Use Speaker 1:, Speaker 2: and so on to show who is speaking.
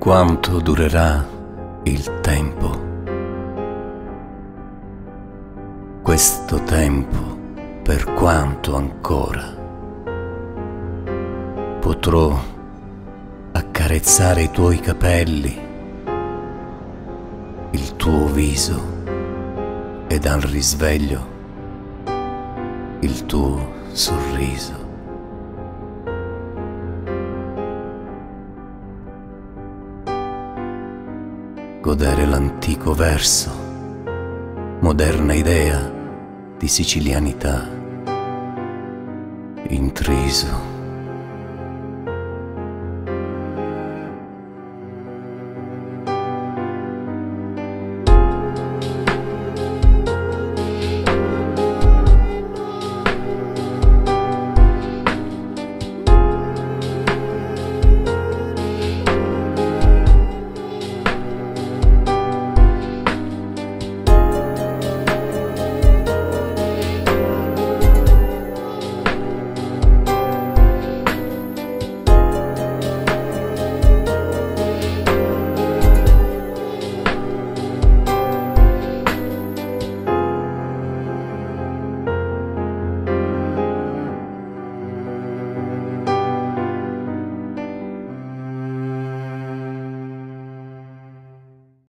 Speaker 1: quanto durerà il tempo. Questo tempo, per quanto ancora potrò accarezzare i tuoi capelli, il tuo viso ed al risveglio il tuo sorriso. Godere l'antico verso, moderna idea di sicilianità, intriso